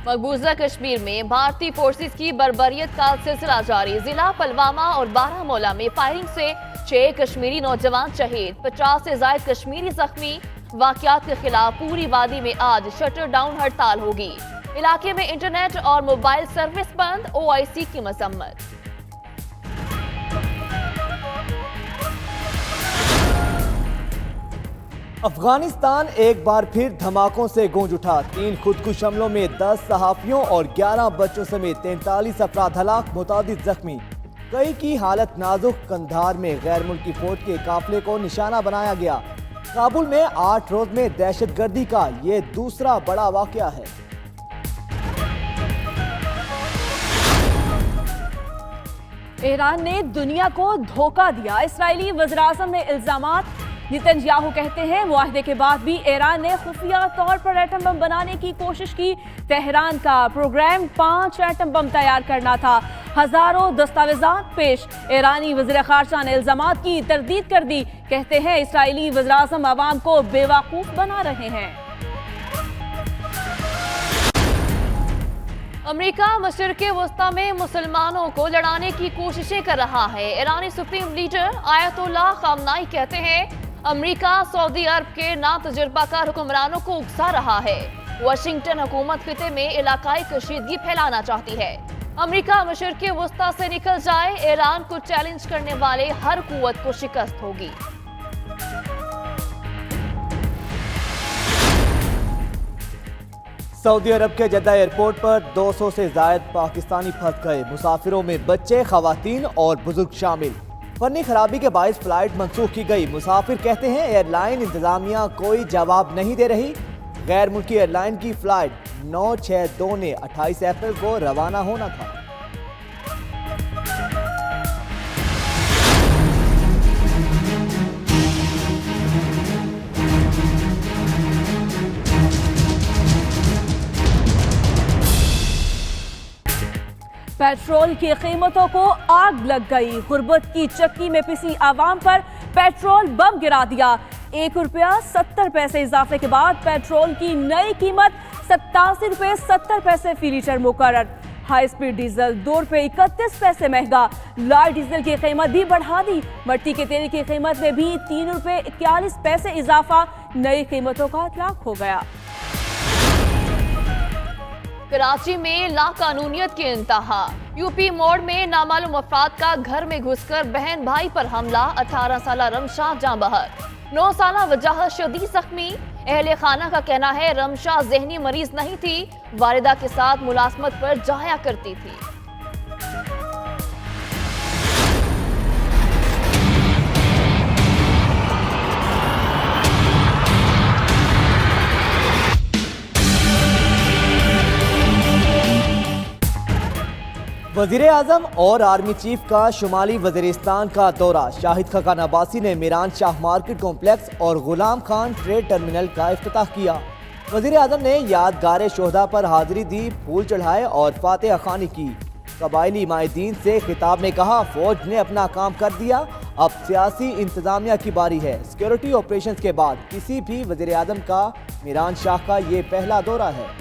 मकबूजा कश्मीर में भारतीय फोर्सेस की बर्बरियत का सिलसिला जारी। जिला पुलवामा और बारामूला में फायरिंग से 6 कश्मीरी नौजवान शहीद, 50 से ज्यादा कश्मीरी जख्मी। वाकयात के खिलाफ पूरी वादी में आज शटर डाउन हड़ताल होगी। इलाके में इंटरनेट और मोबाइल सर्विस बंद, OIC की मजम्मत। अफगानिस्तान एक बार फिर धमाकों से गूंज उठा। 3 खुदकुश हमलों में 10 सहाफियों और 11 बच्चों समेत 43 अफराद हलाक, मुतादिद जख्मी। कई की हालत नाजुक। कंधार में गैर मुल्की फौज के काफिले को निशाना बनाया गया। काबुल में 8 रोज में दहशतगर्दी का ये दूसरा बड़ा वाकया है। ईरान ने दुनिया को धोखा दिया। इस्राएली वज़ीर-ए-आज़म ने इल्जामात। नेतन्याहू कहते हैं मुआहदे के बाद भी ईरान ने खुफिया तौर पर एटम बम बनाने की कोशिश की। तेहरान का प्रोग्राम 5 एटम बम तैयार करना था। हजारों दस्तावेजात पेश। ईरानी वज़ीर ख़ारजा ने इल्जामात की तरदीद कर दी। कहते हैं इस्राएली वज़ीर-ए-आज़म अवाम को बेवकूफ़ बना रहे हैं। अमेरिका मशरिक़े वस्ता में मुसलमानों को लड़ाने की कोशिशें कर रहा है। ईरानी सुप्रीम लीडर आयतुल्लाह ख़ामनाई कहते हैं अमेरिका सऊदी अरब के नातजुर्बाकार हुक्मरानों को उकसा रहा है। वाशिंगटन हुकूमत खिते में इलाकाई कशीदगी फैलाना चाहती है। अमेरिका मशरिक़े वस्ता से निकल जाए, ईरान को चैलेंज करने वाले हर कुव्वत को शिकस्त होगी। सऊदी अरब के जद्दा एयरपोर्ट पर 200 से ज्यादा पाकिस्तानी फंस गए। मुसाफिरों में बच्चे, खवातीन और बुजुर्ग शामिल। फनी खराबी के बायस फ्लाइट मंसूख की गई। मुसाफिर कहते हैं एयरलाइन इंतजामिया कोई जवाब नहीं दे रही। गैर मुल्की एयरलाइन की फ्लाइट 962 ने 28 अप्रैल को रवाना होना था। पेट्रोल की कीमतों को आग लग गई। गुर्बत की चक्की में पिसी आवाम पर पेट्रोल बम गिरा दिया। 1 रुपया 70 पैसे इजाफे के बाद पेट्रोल की नई कीमत 87 रुपये 70 पैसे फी लीटर मुकर्रर। हाई स्पीड डीजल 2 रुपये 31 पैसे महंगा। लाइट डीजल की कीमत भी बढ़ा दी। मट्टी के तेल की कीमत में भी 3 रुपये 41 पैसे इजाफा। नई कीमतों का इतलाक हो गया। कराची में लाकानूनियत की इंतहा। यूपी मोड़ में नामालूम अफराद का घर में घुसकर बहन भाई पर हमला। 18 साल रमशा जाँ बहर, 9 साल वजाहत शदीद जख्मी। अहले खाना का कहना है रमशा जहनी मरीज नहीं थी, वालिदा के साथ मुलाजमत पर जाया करती थी। वजीर आजम और आर्मी चीफ का शुमाली वजीरिस्तान का दौरा। शाहिद खकान अब्बासी ने मीरान शाह मार्केट कॉम्प्लेक्स और गुलाम खान ट्रेड टर्मिनल का इफ्तिताह किया। वजीर आजम ने यादगार शोहदा पर हाजिरी दी, फूल चढ़ाए और फातिहा खानी की। कबायली माहिदीन से खिताब में कहा फौज ने अपना काम कर दिया, अब सियासी इंतजामिया की बारी है। सिक्योरिटी ऑपरेशन के बाद किसी भी वजीर आजम का मीरान शाह का ये पहला दौरा है।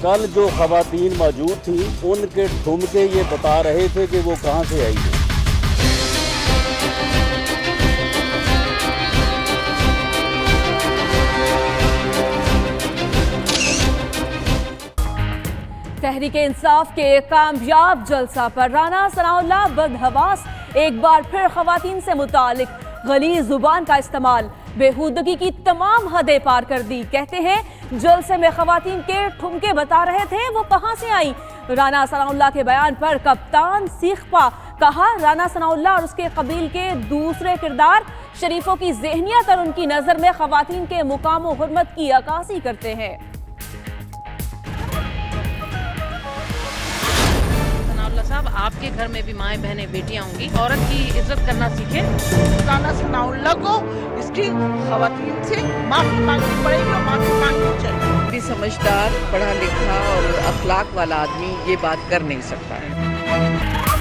कल जो खवातीन मौजूद थी उनके ठुमके ये बता रहे थे कि वो कहाँ से आई है। तहरीक इंसाफ के कामयाब जलसा पर राना सनाउल्लाह बदहवास। एक बार फिर खवातीन से मुतालिक गलीज़ जुबान का इस्तेमाल, बेहूदगी की तमाम हदें पार कर दी। कहते हैं जलसे में खवातीन के ठुमके बता रहे थे वो कहाँ से आई। राना सनाउल्लाह के बयान पर कप्तान सीखपा। कहा राना सनाउल्लाह और उसके कबील के दूसरे किरदार शरीफों की ज़हनियत और उनकी नज़र में खवातीन के मुकाम और हुर्मत की अक्कासी करते हैं। साहब आपके घर में भी माएँ बहनें बेटियां होंगी, औरत की इज्जत करना सीखें। राना सनाउल्लाह को इसकी खवातीन से माफी मांगनी पड़ेगी और माफी मांगनी चाहिए। भी समझदार, पढ़ा लिखा और अखलाक वाला आदमी ये बात कर नहीं सकता है।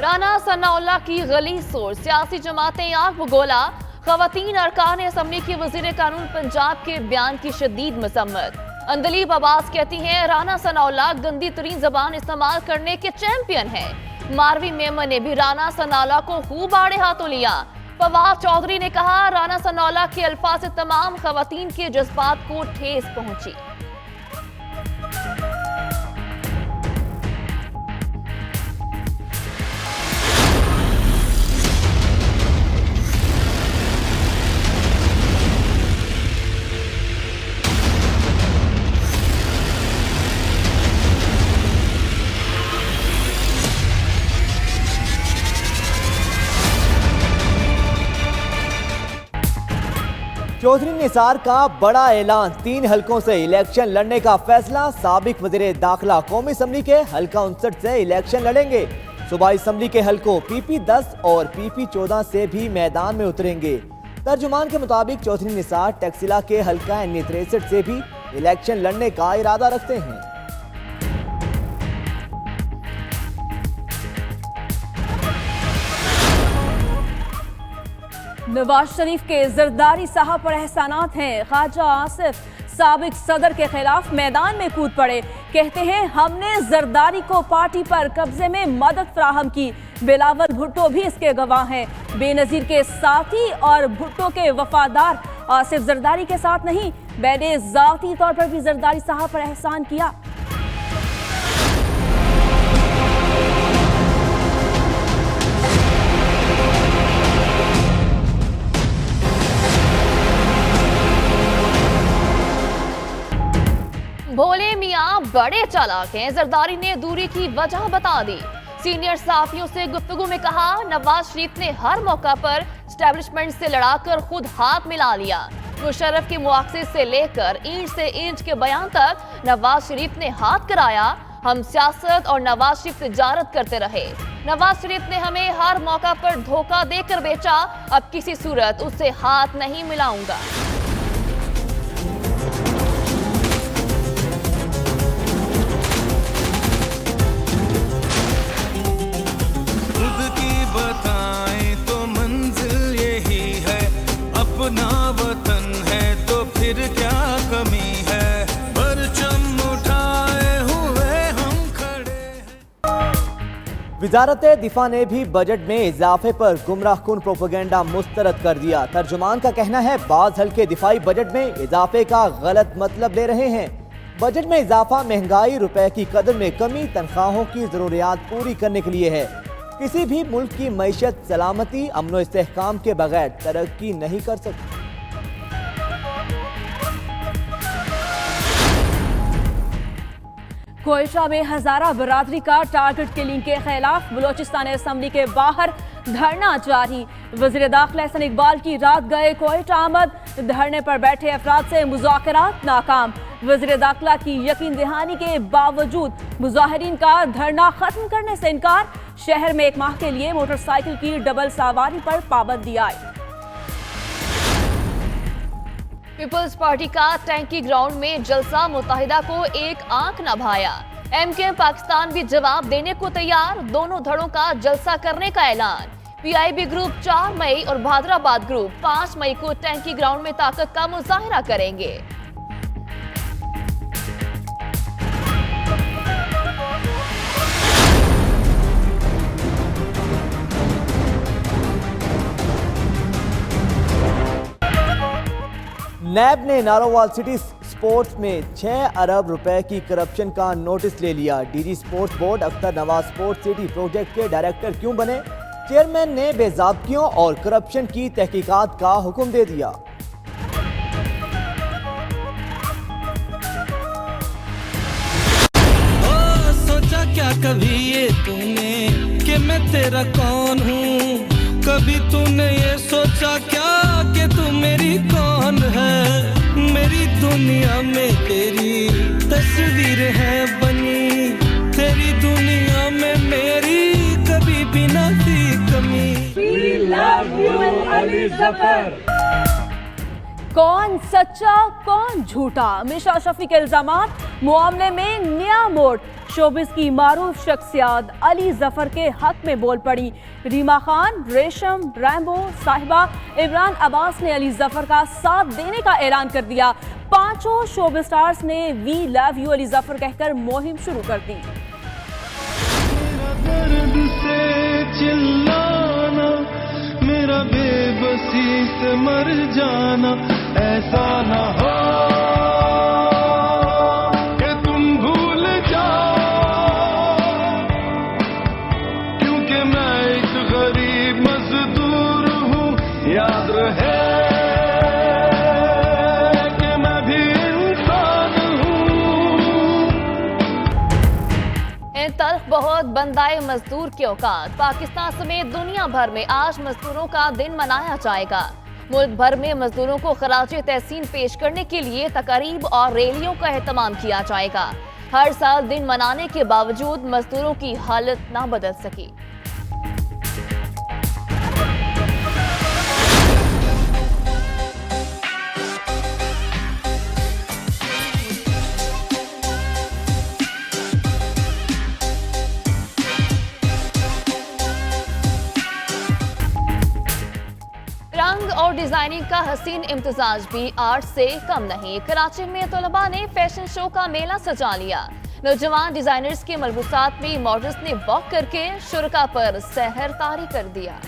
राना सनाउल्लाह की गलीज सोच, सियासी जमातें आग बगोला। खवातीन अरकान असम्बली की वजीर कानून पंजाब के बयान की शदीद मसम्मत। अंदलीब अब्बास कहती हैं राना सनाउल्लाह गंदी तरीन जबान इस्तेमाल करने के चैंपियन हैं। मारवी मेमन ने भी राना सनाउल्लाह को खूब आड़े हाथों लिया। फवाद चौधरी ने कहा राना सनाउल्लाह के अल्फाज से तमाम खवातीन के जज्बात को ठेस पहुंची। चौधरी निसार का बड़ा ऐलान, 3 हलकों से इलेक्शन लड़ने का फैसला। साबिक वज़ीर दाखिला कौमी असम्बली के हल्का 59 से इलेक्शन लड़ेंगे। सूबाई असम्बली के हलकों PP10 और PP14 से भी मैदान में उतरेंगे। तर्जुमान के मुताबिक चौधरी निसार टैक्सिला के हल्का NE63 से भी इलेक्शन लड़ने का इरादा रखते हैं। नवाज शरीफ के जरदारी साहब पर एहसानात हैं। ख्वाजा आसिफ साबिक सदर के खिलाफ मैदान में कूद पड़े। कहते हैं हमने जरदारी को पार्टी पर कब्जे में मदद फराहम की। बिलावल भुट्टो भी इसके गवाह हैं। बेनजीर के साथी और भुट्टो के वफादार आसिफ जरदारी के साथ नहीं, मैंने जाती तौर पर भी जरदारी साहब पर एहसान किया। भोले मियाँ बड़े चालाक हैं। जरदारी ने दूरी की वजह बता दी। सीनियर सहाफियों से गुफ्तगू में कहा नवाज शरीफ ने हर मौका पर एस्टेब्लिशमेंट से लड़ाकर खुद हाथ मिला लिया। मुशर्रफ के मुआवजे से लेकर इंच से इंच के बयान तक नवाज शरीफ ने हाथ कराया। हम सियासत और नवाज शरीफ तिजारत करते रहे। नवाज शरीफ ने हमें हर मौका पर धोखा देकर बेचा। अब किसी सूरत उससे हाथ नहीं मिलाऊंगा। वजारत दिफा ने भी बजट में इजाफे पर गुमराहकुन प्रोपेगेंडा मुस्तरद कर दिया। तर्जुमान का कहना है बाज हल्के दिफाई बजट में इजाफे का गलत मतलब ले रहे हैं। बजट में इजाफा महंगाई, रुपए की कदर में कमी, तनख्वाहों की जरूरियात पूरी करने के लिए है। किसी भी मुल्क की मईशत सलामती, अमन व इस्तेहकाम के बगैर तरक्की नहीं कर सकती। कोयटा में हजारा बरादरी का टारगेट किलिंग के खिलाफ बलोचिस्तान असम्बली के बाहर धरना जारी। वज़ीर दाखिला हसन इकबाल की रात गए कोयटा आमद। धरने पर बैठे अफराद से मुज़ाकरात नाकाम। वज़ीर दाखिला की यकीन दहानी के बावजूद मुजाहिरीन का धरना खत्म करने से इनकार। शहर में 1 माह के लिए मोटरसाइकिल की डबल सवारी पर पाबंदी आई। पीपल्स पार्टी का टैंकी ग्राउंड में जलसा, मुत्तहिदा को एक आंख न भाया। MKM पाकिस्तान भी जवाब देने को तैयार। दोनों धड़ों का जलसा करने का ऐलान। PIB ग्रुप 4 मई और भादराबाद ग्रुप 5 मई को टैंकी ग्राउंड में ताकत का मुजाहिरा करेंगे। नैब ने नारोवाल सिटी स्पोर्ट्स में 6 अरब रुपए की करप्शन का नोटिस ले लिया। DG sports board Akhtar Nawaz sports city project के डायरेक्टर क्यों बने? चेयरमैन ने बेज़ाब्तियों और करप्शन की तहकीकात का हुक्म दे दिया। सोचा क्या कभी ये तूने कि मैं तेरा कौन हूँ? कभी तूने ये सोचा क्या कि तू मेरी कौन है? मेरी दुनिया में तेरी तस्वीर है बनी। तेरी दुनिया में मेरी कभी भी ना थी कमी। We love you, Ali Zafar. कौन सच्चा कौन झूठा? मिर्शा शफी के इल्जामात, मामले में नया मोड़। शोबिस की मारूफ शख्सियत अली जफर के हक में बोल पड़ी। रीमा खान, रेशम, रैम्बो, साहिबा, इमरान अब्बास ने अली जफर का साथ देने का ऐलान कर दिया। पांचों शोबिस स्टार्स ने we love you Ali Zafar कहकर मुहिम शुरू कर दी। दर्द से चिल्लाना, मेरा बेबसी से मर जाना, ऐसा ना हो कि तुम भूल जाओ, क्योंकि मैं एक गरीब मजदूर हूँ। याद रहे कि मैं भी इंसान हूँ। इन तल्ख बहुत बंदाए मजदूर के औकात। पाकिस्तान समेत दुनिया भर में आज मजदूरों का दिन मनाया जाएगा। मुल्क भर में मजदूरों को खराजे तहसीन पेश करने के लिए तकारीब और रैलियों का एहतमाम किया जाएगा। हर साल दिन मनाने के बावजूद मजदूरों की हालत ना बदल सकी। रंग और डिजाइनिंग का हसीन इम्तिजाज भी आर्ट से कम नहीं। कराची में तलबा ने फैशन शो का मेला सजा लिया। नौजवान डिजाइनर्स के मलबूसात में मॉडल्स ने वॉक करके शुरका पर सहर तारी कर दिया।